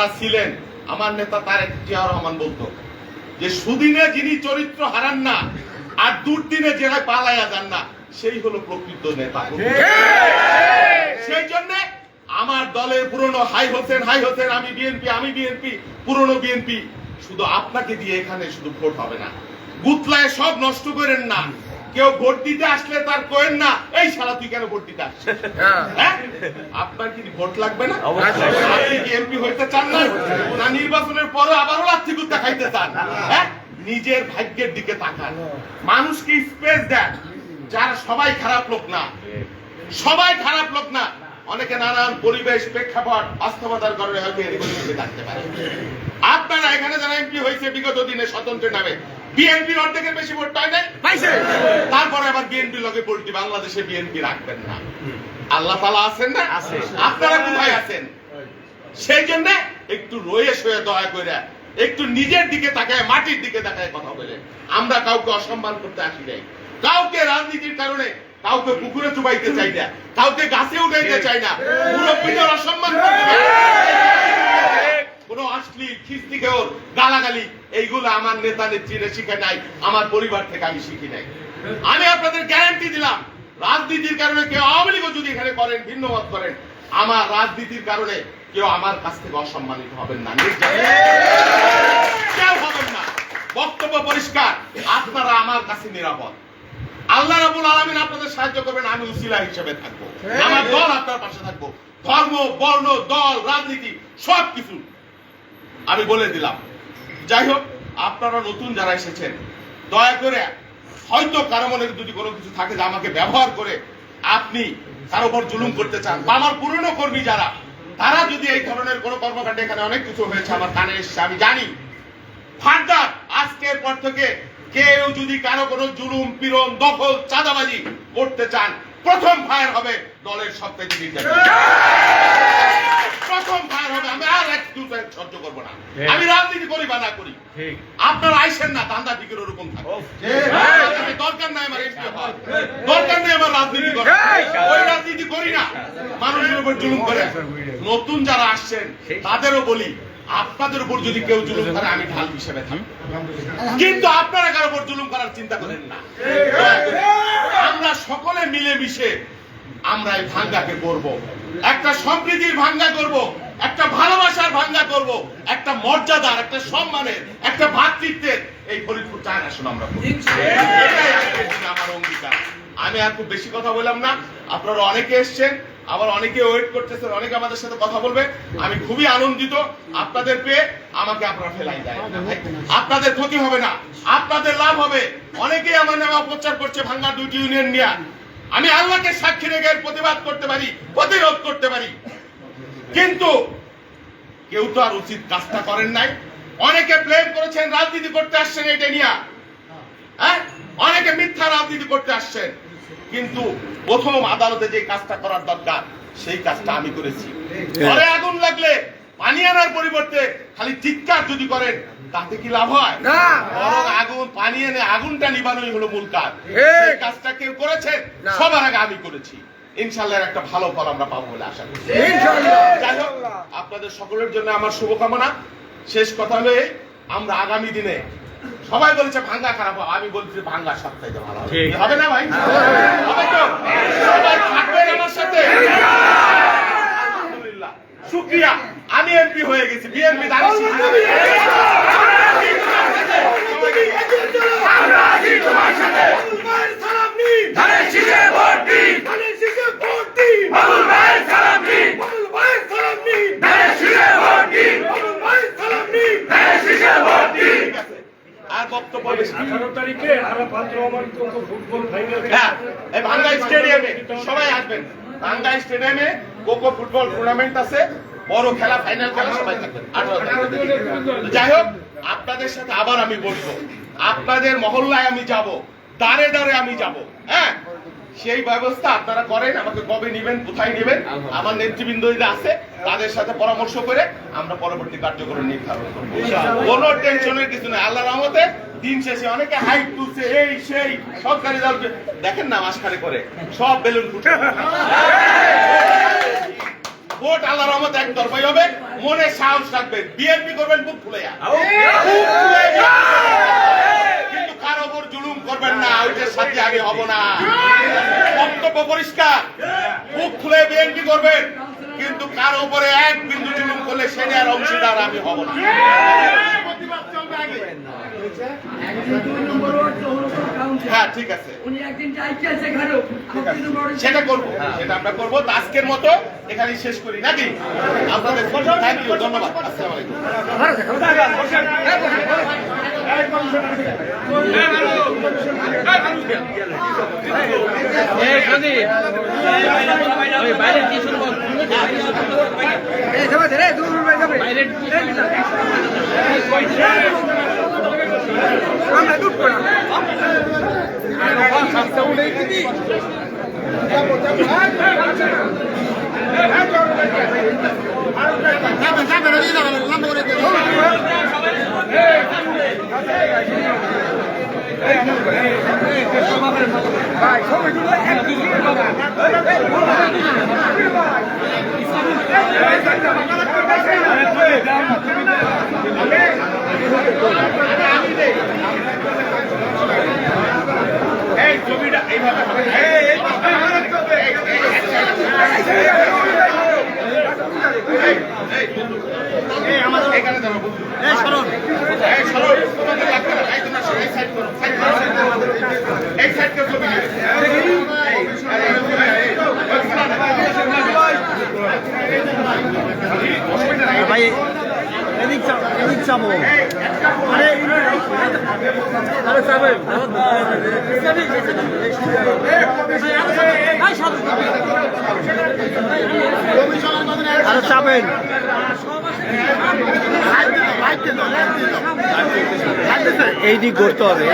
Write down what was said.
যারা ছিলেন, আমার নেতা তারেক জিয়া রহমান বলতো যে সুদিনে যিনি চরিত্র হারান না আর দুর্দিনে যারা পালাইয়া যান না, সেই হলো প্রকৃত নেতা। সেই জন্য আমার দলের পুরনো হাই হোসেন, আমি বিএনপি, পুরনো বিএনপি, শুধু আপনাকে দিয়ে এখানে শুধু ভোট হবে না, গুতলায় সব নষ্ট করেন না। কেউ ভোট দিতে আসলে তার কোয়েন না এই শালা তুই কেন ভোট দিতে আসছিস? হ্যাঁ, আপনার কি ভোট লাগবে না? আপনি কি এমপি হইতে চান না নির্বাচনের পরে আবারও লাথি গুত্তা খাইতে চান? হ্যাঁ, নিজের ভাগ্যের দিকে তাকান, মানুষকে স্পেস দেন। যারা সবাই খারাপ লোক না, সবাই খারাপ লোক না, অনেকে নানান পরিবেশ প্রেক্ষাপট বাস্তবতার কারণে হয়তো এদিকে থাকতে পারে। আপনারা এখানে যারা এমপি হয়েছে বিগত দিনে স্বতন্ত্রের নামে, বিএনপির অর্ধেকের বেশি ভোট পাইছে, তারপরে আবার বিএনপির লগে পল্টি বাংলাদেশে বিএনপি রাখবেন না। আল্লাহ তাআলা আছেন না? আপনারা কোথায় আছেন? সেই জন্য একটু রয়ে সয়ে দয়া করে একটু নিজের দিকে তাকায়, মাটির দিকে তাকায় কথা বলে। আমরা কাউকে অসম্মান করতে আসি নাই, কাউকে রাজনীতির কারণে কাউকে পুকুরে চুবাইতে চাই না, কাউকে গাছে উঠাইতে চাই না, মুরব্বীদের অসম্মান করতে চাই না। কোনো অশ্লীল খিস্তি কেউ গালাগালি এইগুলো আমার নেতা নেত্রীরা শিখে নাই, আমার পরিবার থেকে আমি শিখি নাই। আমি আপনাদের গ্যারান্টি দিলাম, রাজনীতির কারণে কেউ আওয়ামী লীগও যদি এখানে করেন, ভিন্ন মত করেন, আমার রাজনীতির কারণে কেউ আমার কাছ থেকে অসম্মানিত হবেন না, কেউ হবেন না। বক্তব্য পরিষ্কার, আপনারা আমার কাছে নিরাপদ। আল্লাহ রাব্বুল আলামিন আপনাদের সাহায্য করবেন, আমি উসিলা হিসেবে থাকবো, আমার দল আপনার পাশে থাকবো। ধর্ম, বর্ণ, দল, রাজনীতি সবকিছু আমি বলে দিলাম। যাই হোক, আপনারা নতুন যারা এসেছেন, দয়া করে হয়তো কারো মনে যদি কোনো কিছু থাকে যে আমাকে ব্যবহার করে আপনি কারো উপর জুলুম করতে চান, বা আমার পুরনো কর্মী যারা, তারা যদি এই ধরনের কোনো কর্মকাণ্ড, এখানে অনেক কিছু হয়েছে আমার কানে এসছে, আমি জানি। ফার্দার আজকের পর থেকে কেউ যদি কারো কোনো জুলুম, পীড়ন, দখল, চাঁদাবাজি করতে চান, প্রথম ফায়ার হবে দলের সবথেকে নির্যাতন, প্রথম ফায়ার হবে। আমি আর একটু সহ্য করবো না। আমি রাজনীতি করি বা না করি, আপনারা আইসেন না দান্দা দিকের ওরকম থাকে। দরকার নাই আমার এমপি হওয়ার, দরকার নেই আমার রাজনীতি করা, ওই রাজনীতি করি না, মানুষের উপর জুলুম করে। নতুন যারা আসছেন তাদেরও বলি, আপনাদের উপর যদি কেউ জুলুম করে আমি ঢাল হিসেবে থাকি, কিন্তু আপনারা কারোর উপর জুলুম করার চিন্তা করেন না। আমরা সকলে মিলেমিশে আমরা এই ভাঙ্গাকে করব, একটা সম্প্রীতির ভাঙ্গা করব, একটা ভালোবাসার ভাঙ্গা করব, একটা মর্যাদার, একটা সম্মানের, একটা ভ্রাতৃত্বের এই ফরিদপুর 4 আসন আমরা করব। এটাই আমার অঙ্গীকার। আমি আর খুব বেশি কথা বললাম না, আপনারা অনেকে এসছেন, আবার অনেকে ওয়েট করতেছেন, অনেকে আমাদের সাথে কথা বলবে। আমি খুবই আনন্দিত আপনাদের পেয়ে, আমাকে আপনারা ফেলাই দেয়, আপনাদের ক্ষতি হবে না, আপনাদের লাভ হবে। অনেকেই আমার নামে অপপ্রচার করছে ভাঙ্গা 2টি ইউনিয়ন নিয়ে। আমি আল্লাহকে সাক্ষী রেখে প্রতিবাদ করতে পারি, প্রতিরোধ করতে পারি, কিন্তু কেউ তো আর উচিত কাজটা করেন নাই। অনেকে ব্লেম করেছেন রাজনীতি করতে আসছেন এটা নিয়ে, হ্যাঁ, অনেকে মিথ্যা রাজনীতি করতে আসছেন, কিন্তু প্রথম আদালতে যে কাজটা করার দরকার সেই কাজটা আমি করেছি। ঘরে আগুন লাগলে পানি আনার পরিবর্তে খালি চিৎকার যদি করেন তাতে কি লাভ হয়? বরং আগুন পানি এনে আগুনটা নিবানোই হলো মূল কাজ। সেই কাজটা কেউ করেছে, সবার আগে আমি করেছি। ইনশাআল্লাহ একটা ভালো ফল আমরা পাবো বলে আশা করি। যাই হোক, আপনাদের সকলের জন্য আমার শুভকামনা। শেষ কথা হলো এই, আমরা আগামী দিনে, সবাই বলেছে ভাঙ্গা খারাপ হবে, আমি বলছি ভাঙ্গা সবচাইতে ভালো হবে না ভাই? হবে তো? সবাই থাকবেন আমার সাথে? আলহামদুলিল্লাহ, শুকরিয়া। আমি এমপি হয়ে গেছি, বিএনপি আর বক্তব্য 18 তারিখে ভাঙ্গা স্টেডিয়ামে সবাই আসবেন। ভাঙ্গা স্টেডিয়ামে কোকো ফুটবল টুর্নামেন্ট আছে, বড় খেলা, ফাইনাল খেলা, সবাই থাকবেন। যাই হোক, আপনাদের সাথে আবার আমি বলবো, আপনাদের মহল্লায় আমি যাব, দাঁড়ে দাঁড়ে আমি যাব, হ্যাঁ, সেই ব্যবস্থা আপনারা করেন। আমাকে কবে নেবেন, কোথায় নেবেন, আমার নেতৃবৃন্দ আছে, তাদের সাথে পরামর্শ করে আমরা পরবর্তী কার্যক্রম নির্ধারণ করবো। কোনো টেনশনের কিছু নেই, আল্লাহর রহমতে। দিন শেষে অনেকে হাইট তুলছে, এই সেই সরকারি দল, দেখেন না মাসখানে করে সব বেলুন ফুটে। ভোট আল্লাহর রহমতে একতরফাই হবে। মনে সাহস রাখবেন, বিএনপি করবেন বুক ফুলাইয়া, কিন্তু কারো উপর জুলুম করবেন না, ওইটার সাথে আমি হব না। বক্তব্য পরিষ্কার, বুক খুলে বিএনপি করবেন, কিন্তু কারো উপরে এক বিন্দু জুলুম করলে সেটার অংশীদার আমি হব না। হ্যাঁ ঠিক আছে, সেটা করবো, সেটা আমরা করবো। আজকের মতো এখানে শেষ করি নাকি? আপনাদের থ্যাংক ইউ, ধন্যবাদ। আসসালামু এই ছবিটা এইভাবে হবে। এখানে যাবো, এই সাইড ছবি ভাই এদিক যাবো। আরে যাবেন আরে যাবেন এই দিক করতে হবে।